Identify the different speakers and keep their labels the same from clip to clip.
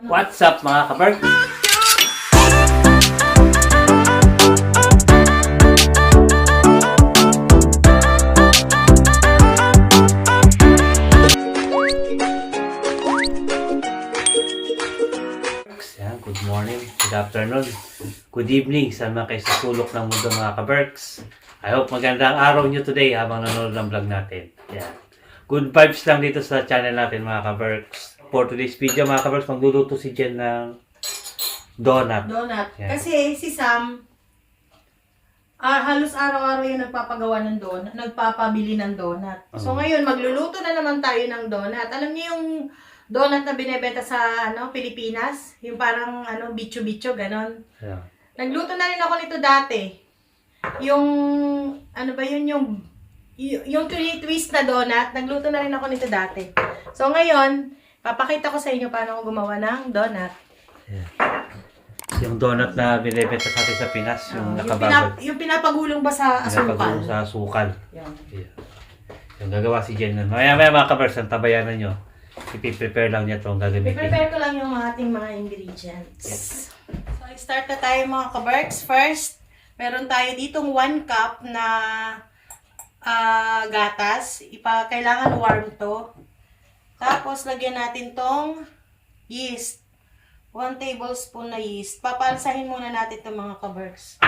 Speaker 1: What's up mga kabark? Yan, good morning, good afternoon, good evening sa mga kayo sa sulok ng mundo mga kabarks. I hope magandang araw nyo today habang nanonood ng vlog natin. Yan. Good vibes lang dito sa channel natin mga kabarks. For today's video mga kabarks, magluluto si Jen ng donut.
Speaker 2: Donut.
Speaker 1: Yeah.
Speaker 2: Kasi si Sam, halos araw-araw yung nagpapagawa ng donut, nagpapabili ng donut. So ngayon, magluluto na naman tayo ng donut. Alam niyo yung donut na binebenta sa Pilipinas? Yung parang bicho-bicho, ganon.
Speaker 1: Yeah.
Speaker 2: Nagluto na rin ako nito dati. Yung, yung twist na donut, nagluto na rin ako nito dati. So ngayon, papakita ko sa inyo paano ako gumawa ng donut.
Speaker 1: Yeah. Yung donut na binibenta sa atin sa Pinas, yung nakababad.
Speaker 2: Yung pinapagulong ba sa asukal?
Speaker 1: Pinapagulong sa asukal.
Speaker 2: Yan.
Speaker 1: Yeah. Yung gagawa si Jen nun. Maya-maya mga kabers, ang tabayanan nyo. Ipiprepare lang niya itong gagamitin.
Speaker 2: I-prepare ko lang yung ating mga ingredients. Yes. So, start na tayo mga kaberks. First, meron tayo ditong 1 cup na gatas. Kailangan warm to. Tapos, lagyan natin tong yeast. 1 tablespoon na yeast. Papalsahin muna natin itong mga kaberks.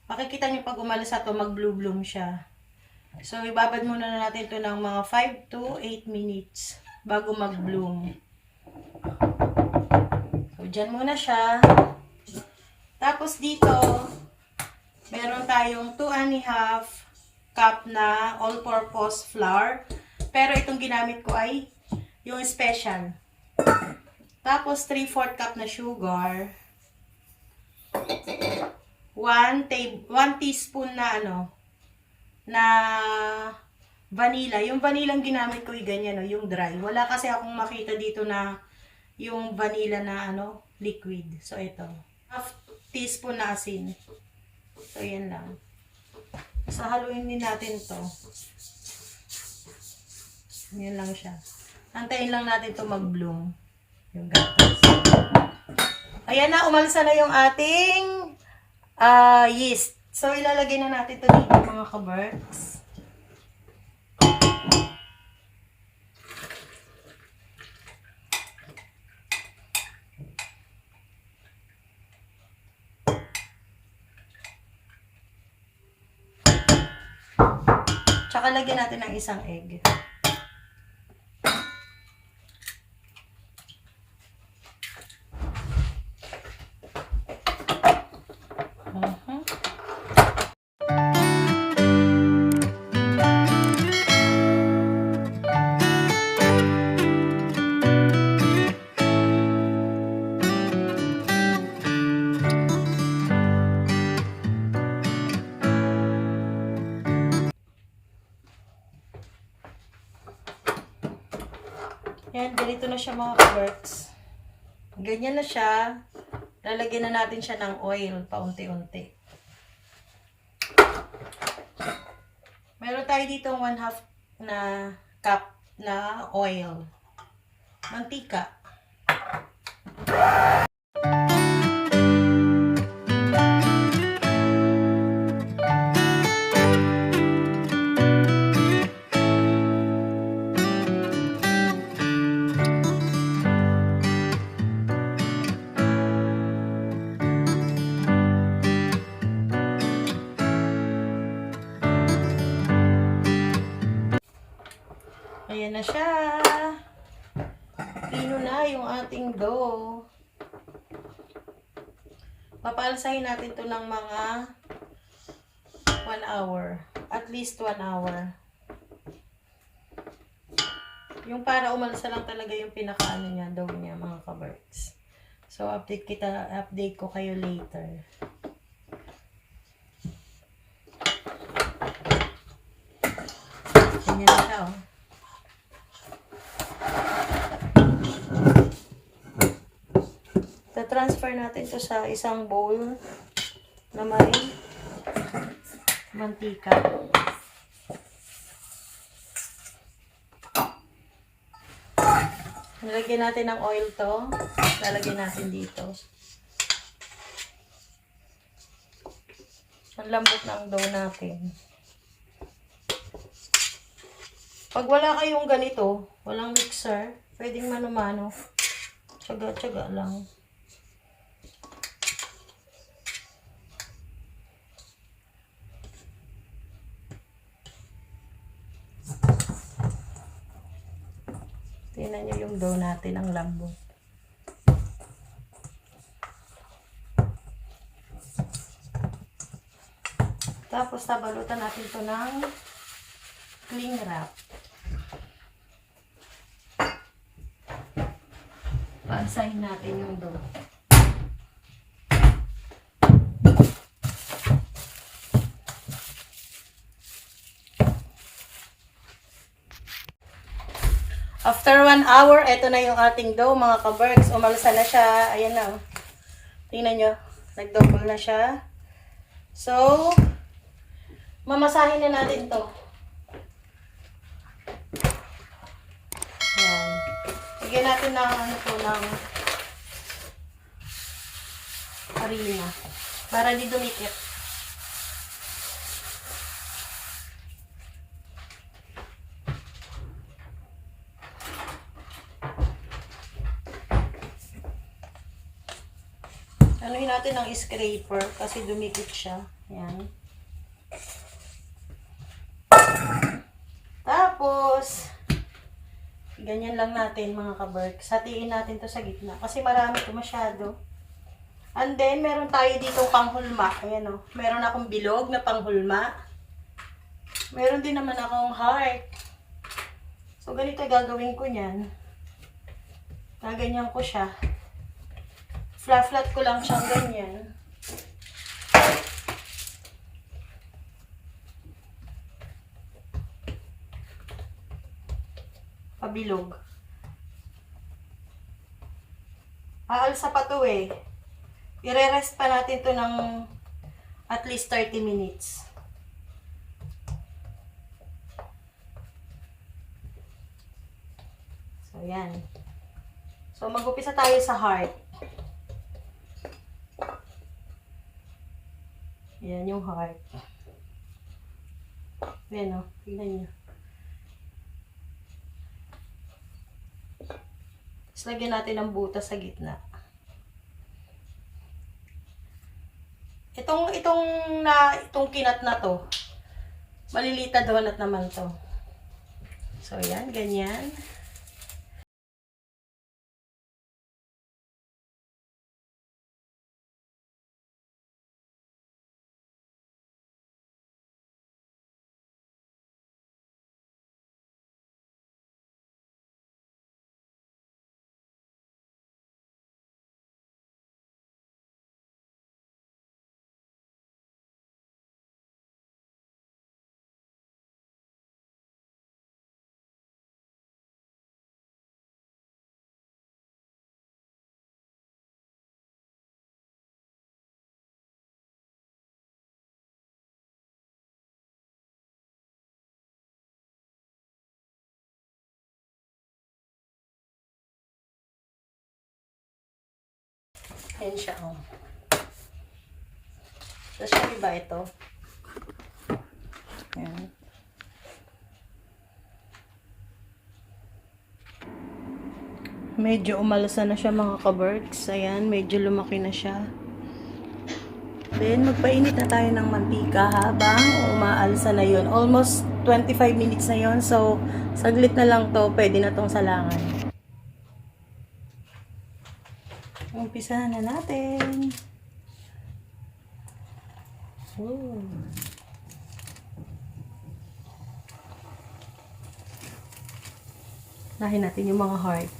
Speaker 2: Makikita nyo pag umalasa to, mag-blue bloom siya. So, ibabad muna na natin to ng mga 5 to 8 minutes bago mag-bloom. So, dyan muna siya. Tapos dito, meron tayong 2½ cup na all-purpose flour. Pero itong ginamit ko ay yung special. Tapos, 3/4 cup na sugar. 1 teaspoon na na vanilla. Yung vanilla ang ginamit ko ay ganyan, yung dry. Wala kasi akong makita dito na yung vanilla na liquid. So, ito. 1/2 teaspoon na asin. So, yan lang. So, haluin din natin to. Yan lang siya. Antayin lang natin to mag-bloom. Yung gatas. Ayan na, umalsa na yung ating yeast. So, ilalagay na natin to dito mga kaberks. Tsaka lagyan natin ng isang egg. Yan, ganito na siya mga kaberks. Ganyan na siya. Lalagyan na natin siya ng oil paunti-unti. Meron tayo dito 1/2 na cup na oil. Mantika. Ayan na siya. Pino na yung ating dough. Papalsahin natin to ng mga 1 hour. At least 1 hour. Yung para umalsa lang talaga yung pinakaano niya, dough niya mga kaberks. So, update ko kayo later. Ganyan na siya, oh. Transfer natin to sa isang bowl na may mantika. Lalagyan natin ng oil to. Lalagyan natin dito. Ang lambot ng dough natin. Pag wala kayong ganito, walang mixer, pwedeng mano-mano. Tsaga-tsaga lang. Tingnan nyo yung dough natin, ang lambot. Tapos, tabalutan natin to ng cling wrap. Paansahin natin yung dough. After 1 hour, eto na yung ating dough, mga ka-Berks. Umalsa na siya. Ayan na. Tingnan nyo. Nag-double na siya. So, mamasahin na natin to. Ayan. Lagyan natin ng ng harina. Para di dumikit. Anuhin natin ng scraper kasi dumikit siya. Ayan. Tapos, ganyan lang natin mga ka-Berks. Hatiin natin to sa gitna kasi marami to masyado. And then, meron tayo dito panghulma. Ayan o. Meron akong bilog na panghulma. Meron din naman akong heart. So, ganito gagawin ko niyan. Gaganyan ko siya. Flat ko lang siyang ganyan. Pabilog. Aalsa pa to eh. I-rest pa natin to ng at least 30 minutes. So, yan. So, mag-upisa tayo sa heart. Yan yung heart. Yan o. Tignan nyo. Tapos lagyan natin ng butas sa gitna. Itong kinat na to, malilita donut naman to. So, yan. Ganyan. Ayan siya, oh. Tapos yung iba ito. Ayan. Medyo umalasa na siya mga ka-Berks. Ayan, medyo lumaki na siya. Then, magpainit na tayo ng mantika habang umaalsa na yun. Almost 25 minutes na yun. So, saglit na lang to. Pwede na tong salangan. Umpisa na natin. Ooh. Lahin natin yung mga heart.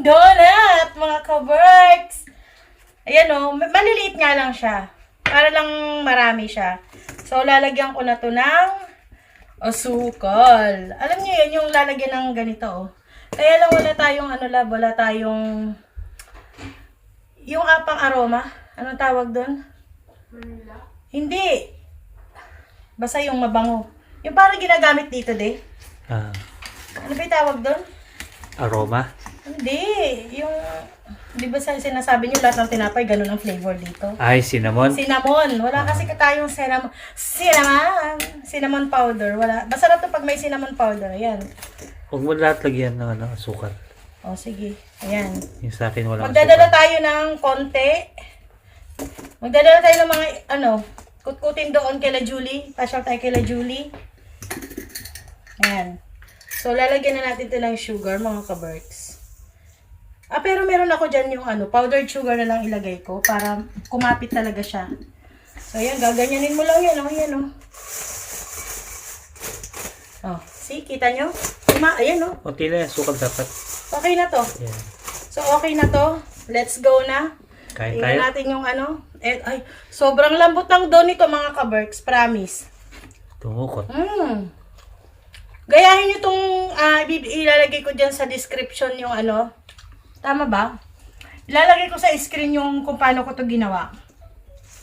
Speaker 2: ating donut, mga ka-Berks. Ayan o, maliliit nga lang siya. Para lang marami siya. So, lalagyan ko na to ng asukal. Alam niyo yun, yung lalagyan ng ganito oh. Kaya lang wala tayong wala tayong yung apang aroma. Anong tawag doon?
Speaker 3: Manila.
Speaker 2: Hindi. Basta yung mabango. Yung parang ginagamit dito, de.
Speaker 1: Ah,
Speaker 2: Ano ba yung tawag doon?
Speaker 1: aroma.
Speaker 2: Hindi. Yung, di ba sinasabi niyo lahat ng tinapay, ganun ang flavor dito?
Speaker 1: Ay, cinnamon.
Speaker 2: Cinnamon. Wala kasi tayong cinnamon powder. Wala. Masarap to pag may cinnamon powder. Ayan.
Speaker 1: Huwag mo lahat lagyan ng asukal.
Speaker 2: O, sige. Ayan.
Speaker 1: Yung sa akin walang
Speaker 2: Magdadala
Speaker 1: asukal.
Speaker 2: tayo ng konti. Magdadala tayo ng mga, kutkutin doon kay La Julie. Pasyal tayo kay La Julie. Ayan. So, lalagyan na natin ito ng sugar, mga ka-Berks. Pero meron ako dyan yung powdered sugar na lang ilagay ko para kumapit talaga siya. So, ayan, gaganyanin mo lang yan, Ayan, see, kita nyo? Ayan,
Speaker 1: Kunti lang yung asukal dapat.
Speaker 2: Okay na to.
Speaker 1: Yan.
Speaker 2: So, okay na to. Let's go na.
Speaker 1: Kain
Speaker 2: Tingnan
Speaker 1: tayo.
Speaker 2: natin yung sobrang lambot ng dough nito, mga ka-Berks. Promise.
Speaker 1: Tumukot.
Speaker 2: Gayahin nyo itong, ilalagay ko dyan sa description yung tama ba? Ilalagay ko sa screen yung kung paano ko to ginawa.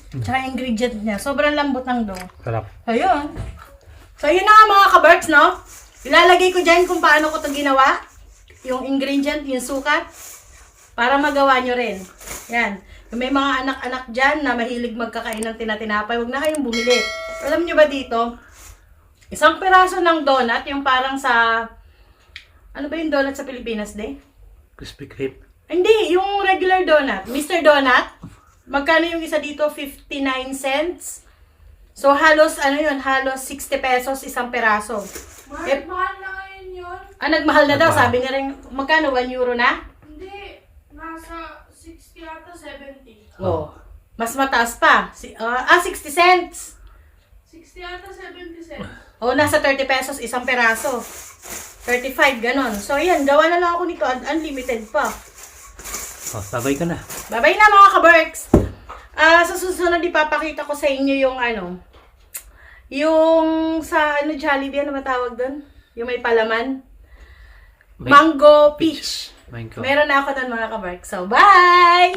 Speaker 2: Tsaka ingredient niya. Sobrang lambot ng dough.
Speaker 1: Sarap.
Speaker 2: Ayun. So, yun na nga mga ka-Berks, no? Ilalagay ko dyan kung paano ko to ginawa. Yung ingredient, yung sukat. Para magawa nyo rin. Yan. Kung may mga anak-anak dyan na mahilig magkakain ng tinatinapay, huwag na kayong bumili. Alam nyo ba dito? Isang piraso ng donut, yung parang sa... Ano ba yung donut sa Pilipinas, de?
Speaker 1: Crispy Kreme.
Speaker 2: Hindi, yung regular donut. Mr. Donut. Magkano yung isa dito? 59 cents. So, halos 60 pesos isang peraso.
Speaker 3: Mahal na ngayon yun.
Speaker 2: Nagmahal na daw.
Speaker 1: Nagmahal.
Speaker 2: Sabi nga rin, magkano? 1 euro na?
Speaker 3: Hindi. Nasa 60 ata 70.
Speaker 2: Oh. Mas mataas pa. 60 cents.
Speaker 3: 60 ata 70 cents.
Speaker 2: O, nasa 30 pesos isang peraso. 35, ganon. So, ayan, gawa na lang ako nito. Unlimited pa.
Speaker 1: Sabay ka na.
Speaker 2: Bye-bye na mga ka-Berks. Sa susunod, ipapakita ko sa inyo yung yung sa Jollibee, ano matawag doon? Yung may palaman. Mango peach.
Speaker 1: Mango.
Speaker 2: Meron na ako doon mga ka-Berks. So, bye!